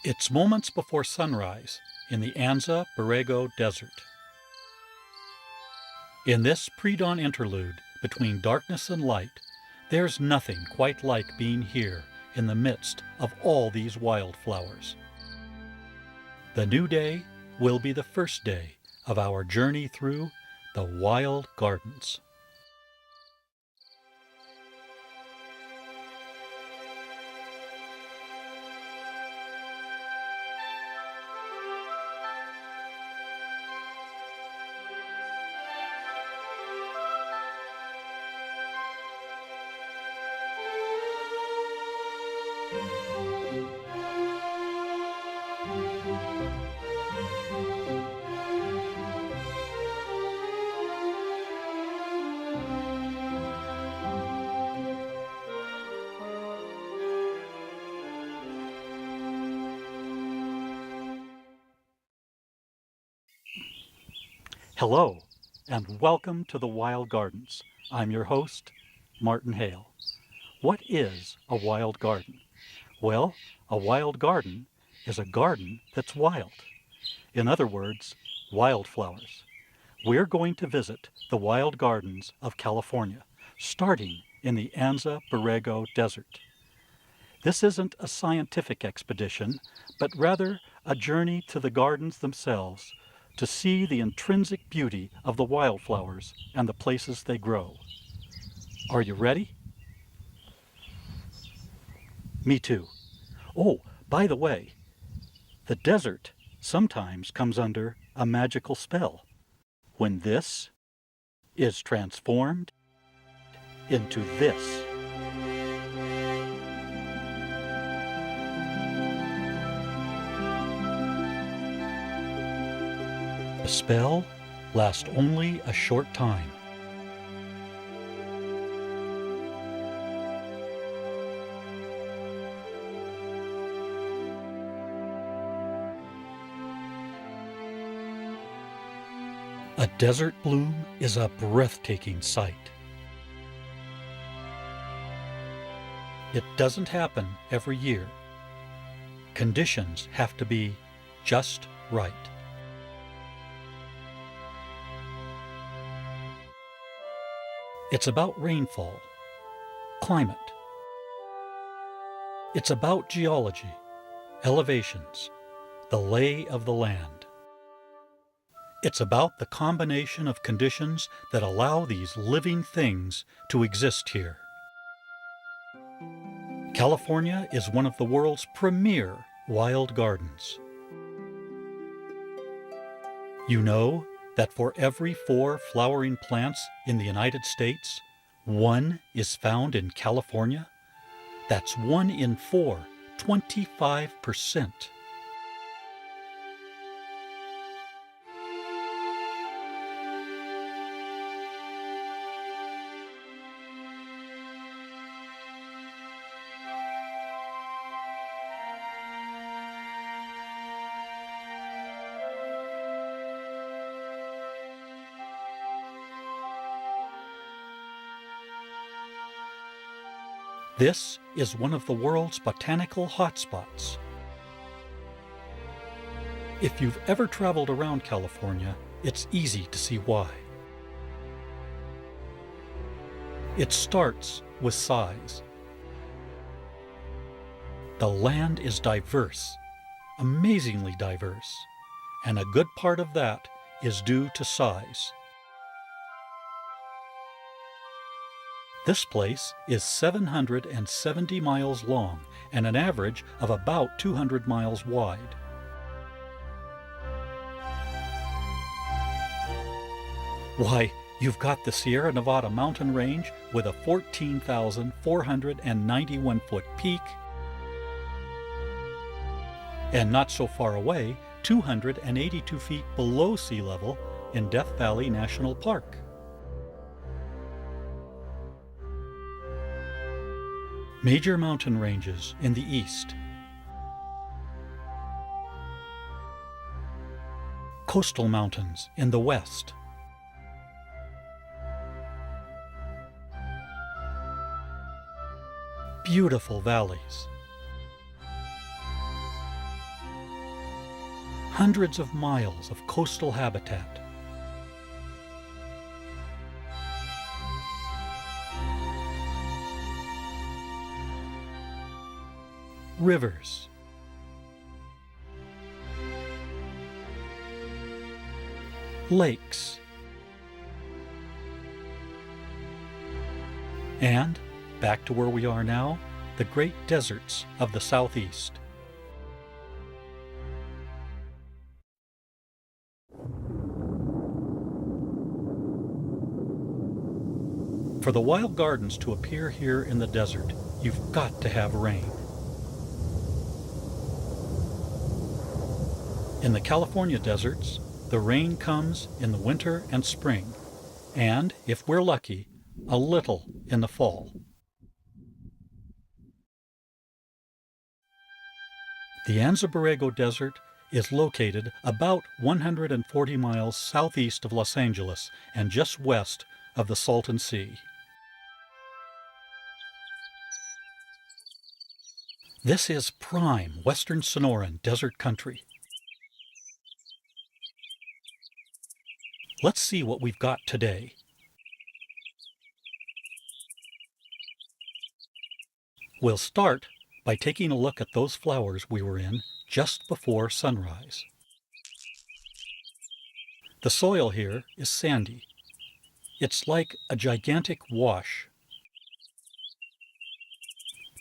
It's moments before sunrise in the Anza Borrego Desert. In this pre-dawn interlude between darkness and light, there's nothing quite like being here in the midst of all these wildflowers. The new day will be the first day of our journey through the wild gardens. Hello, and welcome to the Wild Gardens. I'm your host, Martin Hale. What is a wild garden? Well, a wild garden is a garden that's wild. In other words, wildflowers. We're going to visit the wild gardens of California, starting in the Anza Borrego Desert. This isn't a scientific expedition, but rather a journey to the gardens themselves to see the intrinsic beauty of the wildflowers and the places they grow. Are you ready? Me too. Oh, by the way, the desert sometimes comes under a magical spell when this is transformed into this. The spell lasts only a short time. A desert bloom is a breathtaking sight. It doesn't happen every year. Conditions have to be just right. It's about rainfall, climate. It's about geology, elevations, the lay of the land. It's about the combination of conditions that allow these living things to exist here. California is one of the world's premier wild gardens. You know that for every 4 flowering plants in the United States, 1 is found in California? That's 1 in 4, 25%. This is one of the world's botanical hotspots. If you've ever traveled around California, it's easy to see why. It starts with size. The land is diverse, amazingly diverse, and a good part of that is due to size. This place is 770 miles long and an average of about 200 miles wide. Why, you've got the Sierra Nevada mountain range with a 14,491-foot peak, and not so far away, 282 feet below sea level in Death Valley National Park. Major mountain ranges in the east. Coastal mountains in the west. Beautiful valleys. hundreds of miles of coastal habitat. Rivers. Lakes. And, back to where we are now, the great deserts of the southeast. For the wild gardens to appear here in the desert, you've got to have rain. In the California deserts, the rain comes in the winter and spring, and, if we're lucky, a little in the fall. The Anza Borrego Desert is located about 140 miles southeast of Los Angeles and just west of the Salton Sea. This is prime western Sonoran desert country. Let's see what we've got today. We'll start by taking a look at those flowers we were in just before sunrise. The soil here is sandy. It's like a gigantic wash.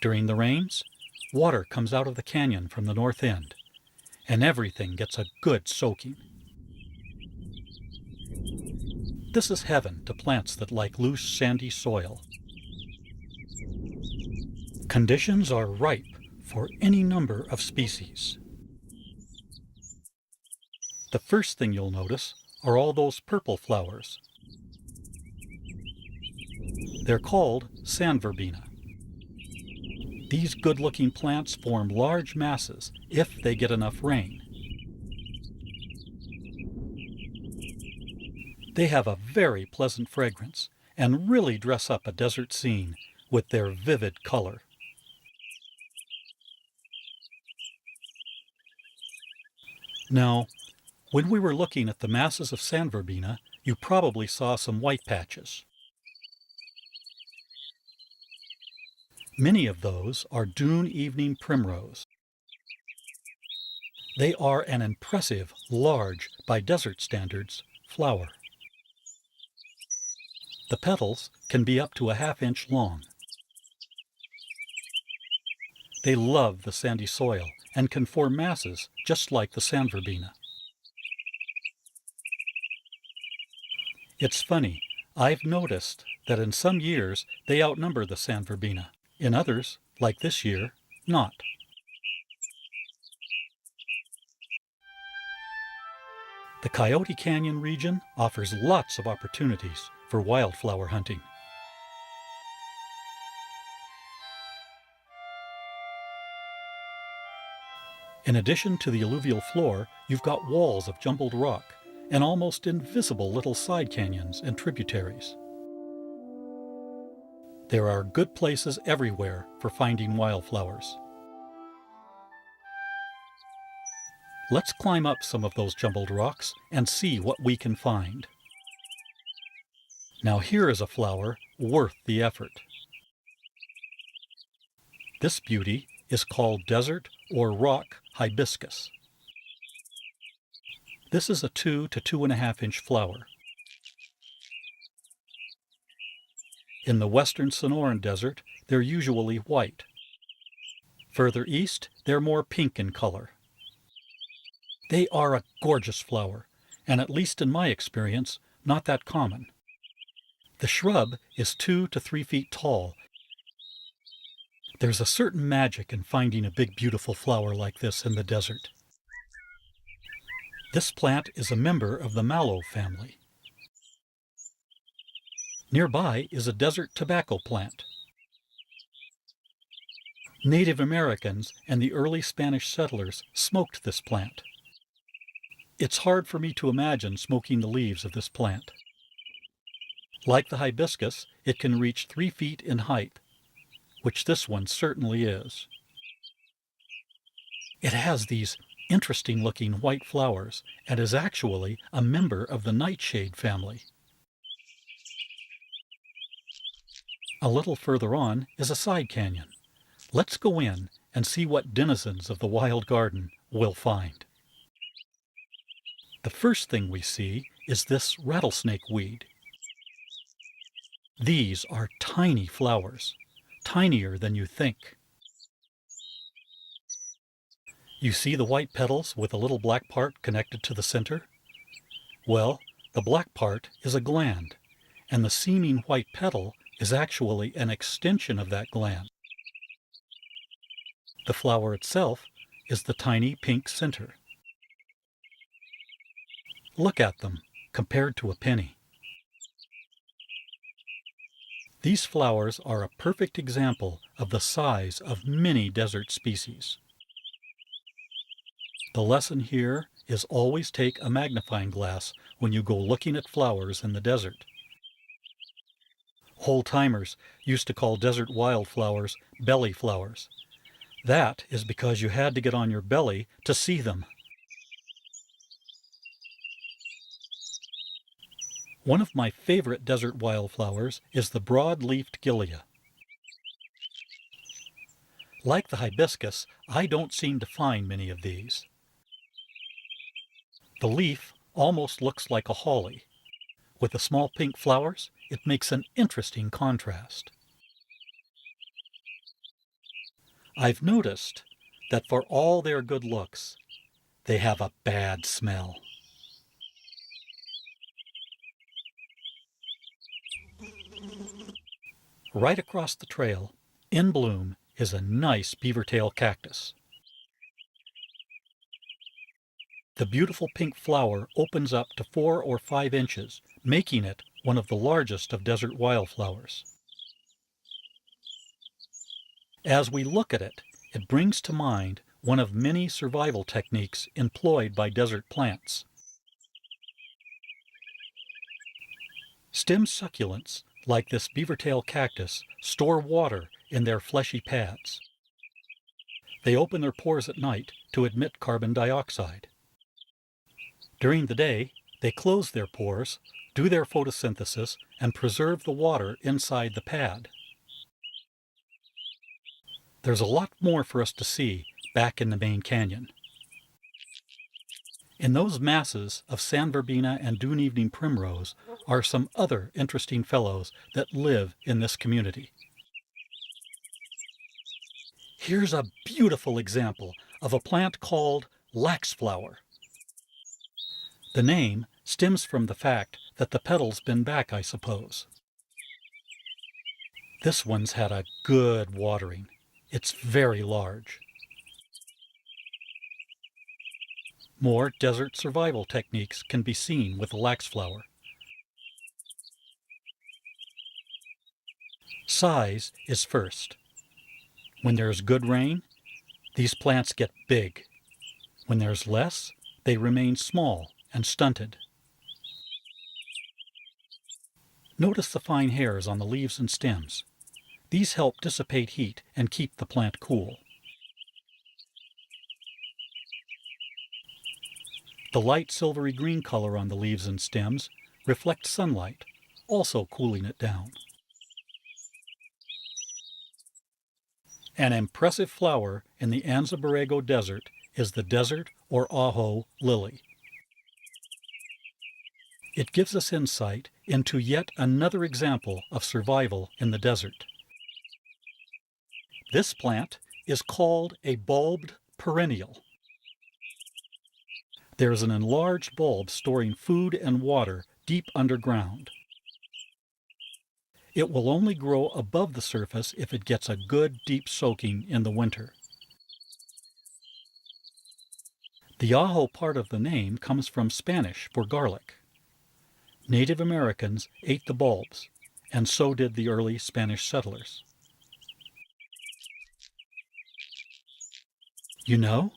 During the rains, water comes out of the canyon from the north end, and everything gets a good soaking. This is heaven to plants that like loose, sandy soil. Conditions are ripe for any number of species. The first thing you'll notice are all those purple flowers. They're called sand verbena. These good-looking plants form large masses if they get enough rain. They have a very pleasant fragrance and really dress up a desert scene with their vivid color. Now, when we were looking at the masses of sand verbena, you probably saw some white patches. Many of those are dune evening primrose. They are an impressive, large, by desert standards, flower. The petals can be up to a half-inch long. They love the sandy soil and can form masses just like the sand verbena. It's funny, I've noticed that in some years they outnumber the sand verbena. In others, like this year, not. The Coyote Canyon region offers lots of opportunities for wildflower hunting. In addition to the alluvial floor, you've got walls of jumbled rock and almost invisible little side canyons and tributaries. There are good places everywhere for finding wildflowers. Let's climb up some of those jumbled rocks and see what we can find. Now here is a flower worth the effort. This beauty is called desert or rock hibiscus. This is a 2 to 2.5 inch flower. In the western Sonoran Desert, they're usually white. Further east, they're more pink in color. They are a gorgeous flower, and at least in my experience, not that common. The shrub is 2 to 3 feet tall. There's a certain magic in finding a big, beautiful flower like this in the desert. This plant is a member of the mallow family. Nearby is a desert tobacco plant. Native Americans and the early Spanish settlers smoked this plant. It's hard for me to imagine smoking the leaves of this plant. Like the hibiscus, it can reach 3 feet in height, which this one certainly is. It has these interesting looking white flowers and is actually a member of the nightshade family. A little further on is a side canyon. Let's go in and see what denizens of the wild garden we'll find. The first thing we see is this rattlesnake weed. These are tiny flowers, tinier than you think. You see the white petals with a little black part connected to the center? Well, the black part is a gland, and the seeming white petal is actually an extension of that gland. The flower itself is the tiny pink center. Look at them, compared to a penny. These flowers are a perfect example of the size of many desert species. The lesson here is always take a magnifying glass when you go looking at flowers in the desert. Old-timers used to call desert wildflowers belly flowers. That is because you had to get on your belly to see them. One of my favorite desert wildflowers is the broad-leafed gilia. Like the hibiscus, I don't seem to find many of these. The leaf almost looks like a holly. With the small pink flowers, it makes an interesting contrast. I've noticed that for all their good looks, they have a bad smell. Right across the trail, in bloom, is a nice beavertail cactus. The beautiful pink flower opens up to 4 or 5 inches, making it one of the largest of desert wildflowers. As we look at it, it brings to mind one of many survival techniques employed by desert plants. Stem succulents, like this beavertail cactus, store water in their fleshy pads. They open their pores at night to emit carbon dioxide. During the day, they close their pores, do their photosynthesis, and preserve the water inside the pad. There's a lot more for us to see back in the main canyon. In those masses of sand verbena and dune evening primrose are some other interesting fellows that live in this community. Here's a beautiful example of a plant called laxflower. The name stems from the fact that the petals bend back, I suppose. This one's had a good watering. It's very large. More desert survival techniques can be seen with the laxflower. Size is first. When there's good rain, these plants get big. When there's less, they remain small and stunted. Notice the fine hairs on the leaves and stems. These help dissipate heat and keep the plant cool. The light silvery green color on the leaves and stems reflects sunlight, also cooling it down. An impressive flower in the Anza Borrego Desert is the desert or ajo lily. It gives us insight into yet another example of survival in the desert. This plant is called a bulbed perennial. There is an enlarged bulb storing food and water deep underground. It will only grow above the surface if it gets a good deep soaking in the winter. The ajo part of the name comes from Spanish for garlic. Native Americans ate the bulbs, and so did the early Spanish settlers. You know,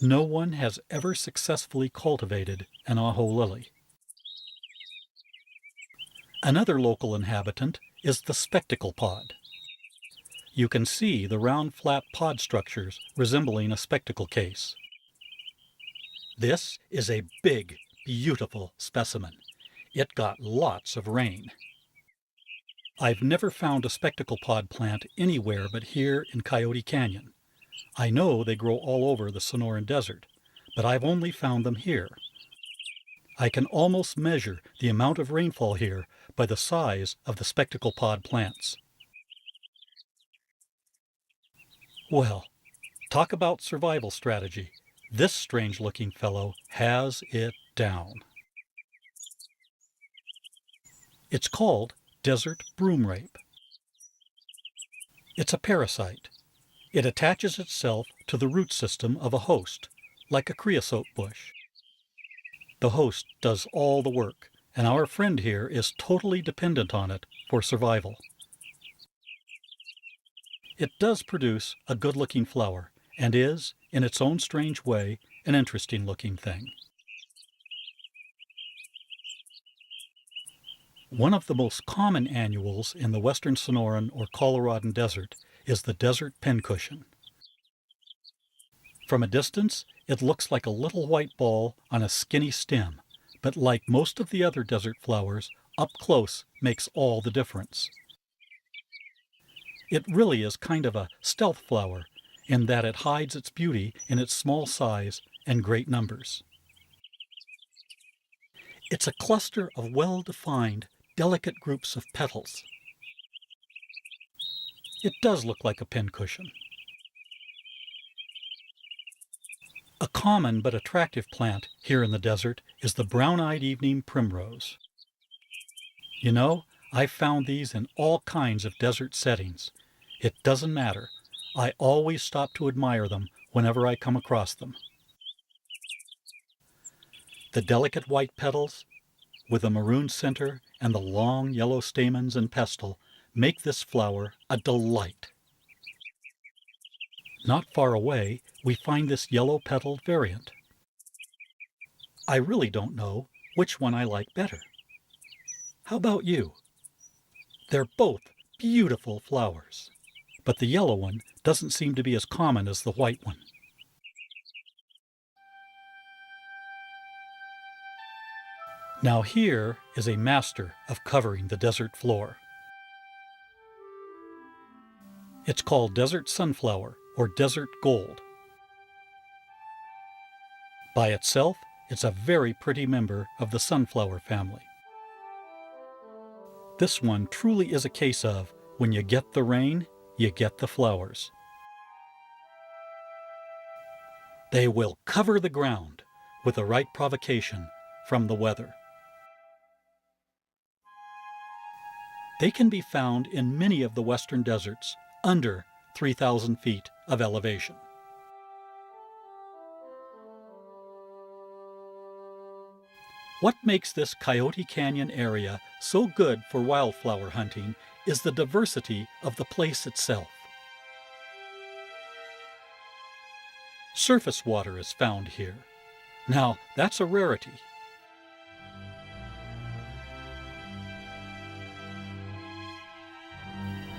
no one has ever successfully cultivated an ajo lily. Another local inhabitant is the spectacle pod. You can see the round flat pod structures resembling a spectacle case. This is a big, beautiful specimen. It got lots of rain. I've never found a spectacle pod plant anywhere but here in Coyote Canyon. I know they grow all over the Sonoran Desert, but I've only found them here. I can almost measure the amount of rainfall here by the size of the spectacle pod plants. Well, talk about survival strategy. This strange-looking fellow has it down. It's called desert broom rape. It's a parasite. It attaches itself to the root system of a host, like a creosote bush. The host does all the work, and our friend here is totally dependent on it for survival. It does produce a good-looking flower, and is, in its own strange way, an interesting-looking thing. One of the most common annuals in the western Sonoran or Coloradan Desert is the desert pincushion. From a distance, it looks like a little white ball on a skinny stem, but like most of the other desert flowers, up close makes all the difference. It really is kind of a stealth flower in that it hides its beauty in its small size and great numbers. It's a cluster of well-defined, delicate groups of petals. It does look like a pincushion. A common but attractive plant here in the desert is the brown-eyed evening primrose. You know, I've found these in all kinds of desert settings. It doesn't matter. I always stop to admire them whenever I come across them. The delicate white petals, with a maroon center and the long yellow stamens and pestle, make this flower a delight. Not far away, we find this yellow-petaled variant. I really don't know which one I like better. How about you? They're both beautiful flowers, but the yellow one doesn't seem to be as common as the white one. Now here is a master of covering the desert floor. It's called desert sunflower or desert gold. By itself, it's a very pretty member of the sunflower family. This one truly is a case of, when you get the rain, you get the flowers. They will cover the ground with the right provocation from the weather. They can be found in many of the western deserts under 3,000 feet of elevation. What makes this Coyote Canyon area so good for wildflower hunting is the diversity of the place itself. Surface water is found here. Now, that's a rarity.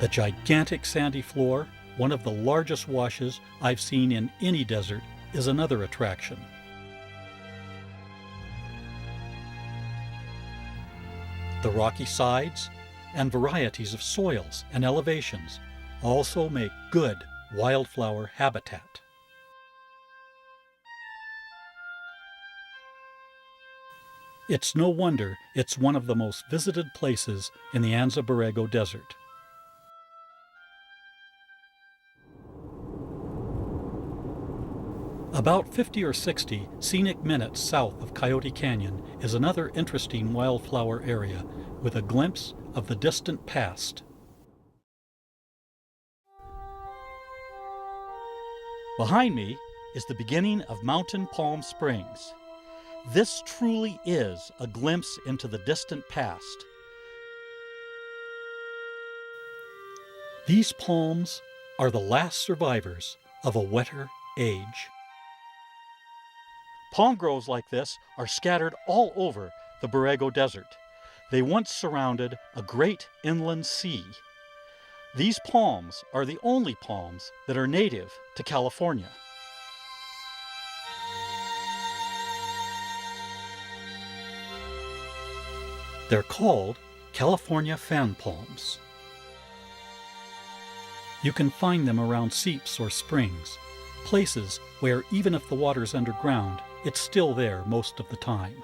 The gigantic sandy floor, one of the largest washes I've seen in any desert, is another attraction. The rocky sides and varieties of soils and elevations also make good wildflower habitat. It's no wonder it's one of the most visited places in the Anza Borrego Desert. About 50 or 60 scenic minutes south of Coyote Canyon is another interesting wildflower area with a glimpse of the distant past. Behind me is the beginning of Mountain Palm Springs. This truly is a glimpse into the distant past. These palms are the last survivors of a wetter age. Palm groves like this are scattered all over the Borrego Desert. They once surrounded a great inland sea. These palms are the only palms that are native to California. They're called California fan palms. You can find them around seeps or springs, places where even if the water's underground, it's still there most of the time.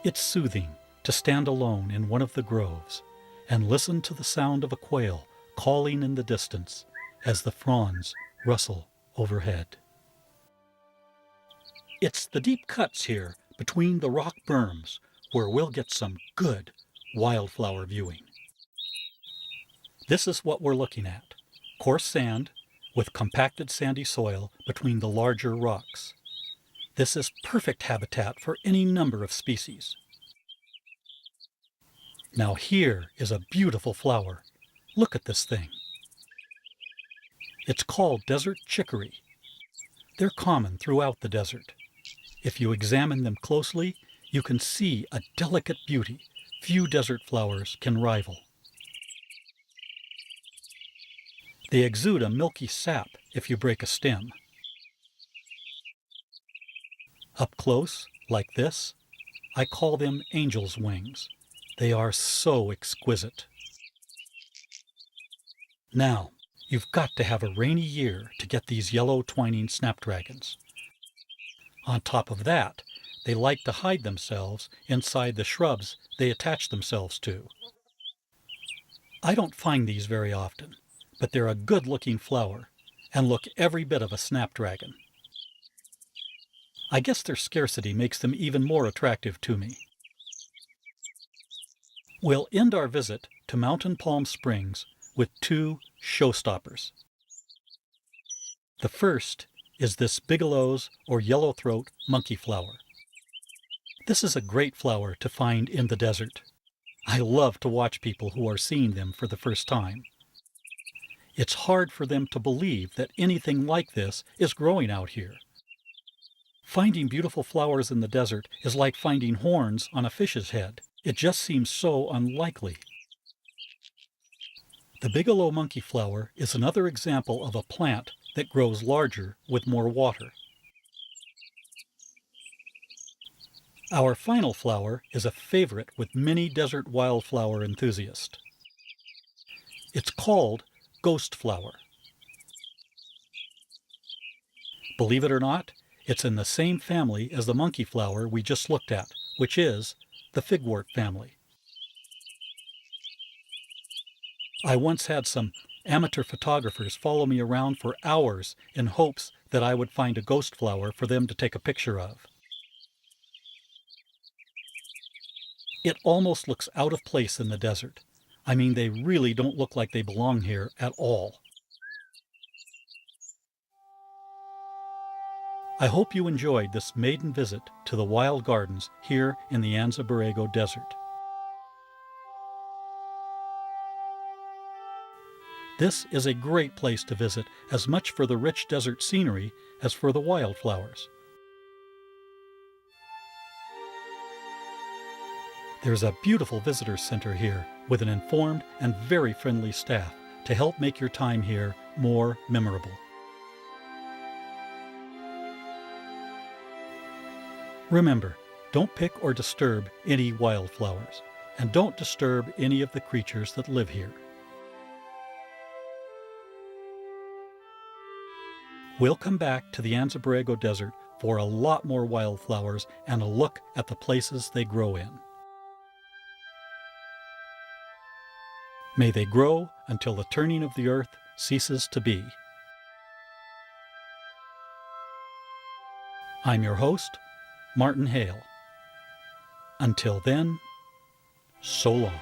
It's soothing to stand alone in one of the groves and listen to the sound of a quail calling in the distance as the fronds rustle overhead. It's the deep cuts here between the rock berms where we'll get some good wildflower viewing. This is what we're looking at: coarse sand with compacted sandy soil between the larger rocks. This is perfect habitat for any number of species. Now here is a beautiful flower. Look at this thing. It's called desert chicory. They're common throughout the desert. If you examine them closely, you can see a delicate beauty few desert flowers can rival. They exude a milky sap if you break a stem. Up close, like this, I call them angel's wings. They are so exquisite. Now, you've got to have a rainy year to get these yellow twining snapdragons. On top of that, they like to hide themselves inside the shrubs they attach themselves to. I don't find these very often, but they're a good-looking flower and look every bit of a snapdragon. I guess their scarcity makes them even more attractive to me. We'll end our visit to Mountain Palm Springs with two showstoppers. The first is this Bigelow's or yellowthroat monkey flower. This is a great flower to find in the desert. I love to watch people who are seeing them for the first time. It's hard for them to believe that anything like this is growing out here. Finding beautiful flowers in the desert is like finding horns on a fish's head. It just seems so unlikely. The Bigelow monkey flower is another example of a plant that grows larger with more water. Our final flower is a favorite with many desert wildflower enthusiasts. It's called ghost flower. Believe it or not, it's in the same family as the monkey flower we just looked at, which is the figwort family. I once had some amateur photographers follow me around for hours in hopes that I would find a ghost flower for them to take a picture of. It almost looks out of place in the desert. I mean, they really don't look like they belong here at all. I hope you enjoyed this maiden visit to the wild gardens here in the Anza Borrego Desert. This is a great place to visit, as much for the rich desert scenery as for the wildflowers. There's a beautiful visitor center here with an informed and very friendly staff to help make your time here more memorable. Remember, don't pick or disturb any wildflowers, and don't disturb any of the creatures that live here. We'll come back to the Anza Borrego Desert for a lot more wildflowers and a look at the places they grow in. May they grow until the turning of the earth ceases to be. I'm your host, Martin Hale. Until then, so long.